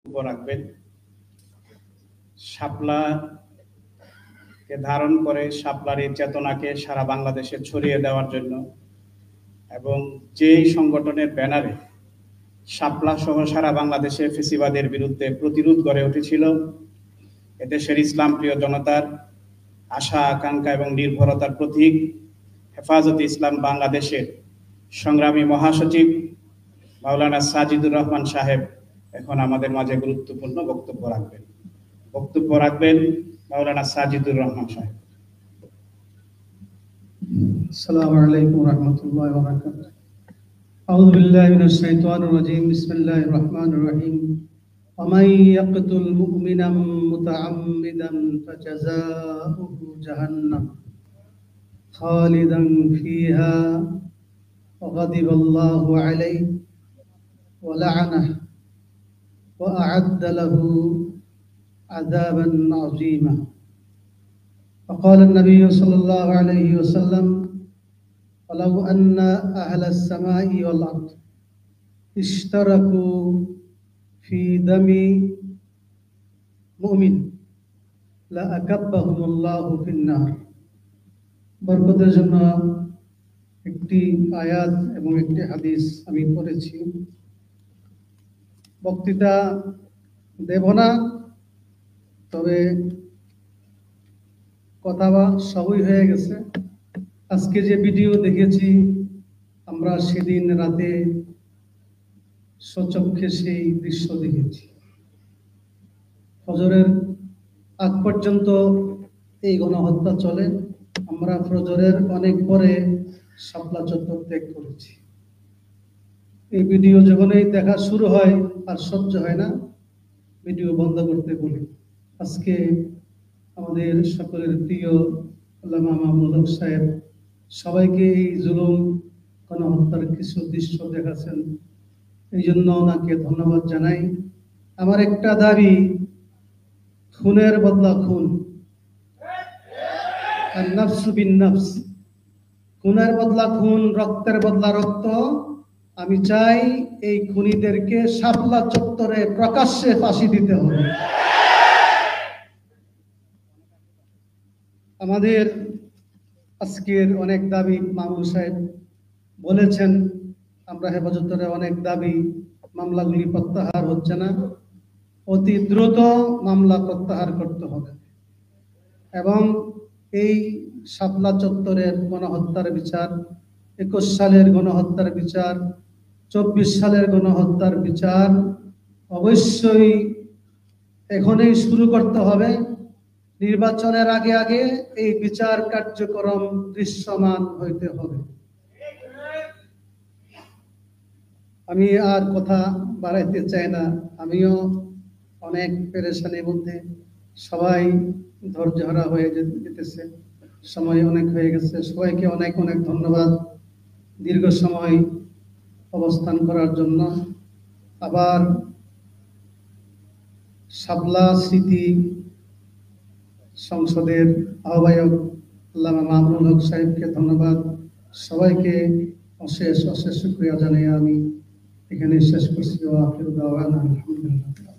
রাখবেন। শাপলাকে ধারণ করে শাপলার এই চেতনাকে সারা বাংলাদেশে ছড়িয়ে দেওয়ার জন্য এবং যেই সংগঠনের ব্যানারে শাপলা সহ সারা বাংলাদেশে ফ্যাসিবাদের বিরুদ্ধে প্রতিরোধ গড়ে উঠেছিল, এদেশের ইসলাম প্রিয় জনতার আশা আকাঙ্ক্ষা এবং নির্ভরতার প্রতীক হেফাজতে ইসলাম বাংলাদেশের সংগ্রামী মহাসচিব মাওলানা সাজিদুর রহমান সাহেব এখন আমাদের মাঝে গুরুত্বপূর্ণ বক্তব্য রাখবেন। মাওলানা সাজিদুর রহমান সাহেব। আসসালামু আলাইকুম ওয়া রাহমাতুল্লাহি ওয়া বারাকাতুহু। আউযু বিল্লাহি মিনাশ শাইতানির রাজীম। বিসমিল্লাহির রহমানির রহিম। ওয়া মান ইয়াকতুল মুমিনান মুতাআম্মিদান ফাজাযাউহু জাহান্নাম খালিদান ফিহা ওয়া গাদিবাল্লাহু আলাইহি ওয়া লা'নাহু ওয়া আ'আদ্দা লাহু আযাবান 'আযীমা। وقال النبي صلى الله عليه وسلم ولو أن أهل السماء والأرض اشتركوا في دم مؤمن لأكبهم الله في النار। বরকতের জন্য একটি আয়াত এবং একটি হাদিস আমি পড়েছি। বক্তৃতা দেব না, তবে কথা সবই হয়ে গেছে। আজকে যে ভিডিও দেখেছি আমরা সেদিন রাতে সচক্ষে সেই দৃশ্য দেখেছি। ফজরের আগ পর্যন্ত এই গণহত্যা চলে। আমরা ফজরের অনেক পরে শাপলা চত্বর ত্যাগ করেছি। এই ভিডিও যখনই দেখা শুরু হয় আর সহ্য হয় না, ভিডিও বন্ধ করতে বলি। আজকে আমাদের সকলের প্রিয় আল্লামা মাহমুদ হক সাহেব সবাইকে এই জুলুম গণহত্যার কিছু দৃশ্য দেখাচ্ছেন, এই জন্য ওনাকে ধন্যবাদ জানাই। আমার একটা দাবি, খুনের বদলা খুন, আর নফস বিন নফস। খুনের বদলা খুন, রক্তের বদলা রক্ত। আমি চাই এই খুনিদেরকে শাপলা চত্বরে প্রকাশ্যে ফাঁসি দিতে হবে। আমাদের আজকের অনেক দাবি মামুন সাহেব বলেছেন, আমরা হেফাজতের অনেক দাবি, মামলাগুলি প্রত্যাহার হচ্ছে না, অতি দ্রুত মামলা প্রত্যাহার করতে হবে এবং এই শাপলা চত্বরের গণহত্যার বিচার, 21 সালের গণহত্যার বিচার, 24 সালের গণহত্যার বিচার অবশ্যই এখনই শুরু করতে হবে। নির্বাচনের আগে আগে এই বিচার কার্যক্রম দৃশ্যমান হইতে হবে। আমি আর কথা বাড়াইতে চাই না, আমিও অনেক পেরেশানির মধ্যে, সবাই ধৈর্যহারা হয়ে যেতেছে, সময় অনেক হয়ে গেছে। সবাইকে অনেক অনেক ধন্যবাদ দীর্ঘ সময় অবস্থান করার জন্য। আবার শাপলা স্মৃতি সংসদের আহ্বায়ক আল্লামা মামুনুল হক সাহেবকে ধন্যবাদ। সবাইকে অশেষ অশেষ শুকরিয়া জানিয়ে আমি এখানে শেষ করছি। আলহামদুলিল্লাহ।